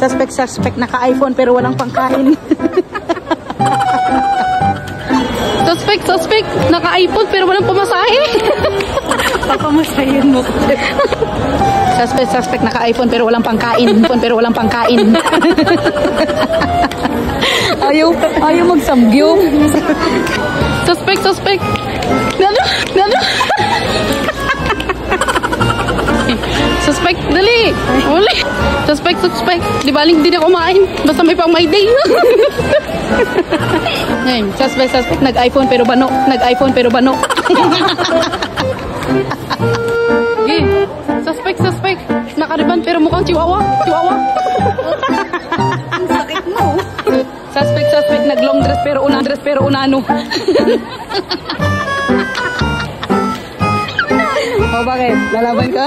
Suspect, naka-iPhone pero walang pangkain. Suspect, naka-iPhone pero walang pamasahe. Papamasahin mo. Suspect, naka-iPhone pero walang pangkain. Ayaw magsamgyup. Suspect. Ano? Suspect, dali. Uli. Suspect. Di baling din ako kumain. Basta may pang my day. Suspect, nag-iPhone pero bano. Suspect. Nakariban pero mukhang chihuahua. Ang sakit mo. Suspect, nag-long dress pero unano. O bakit? Lalaban ka?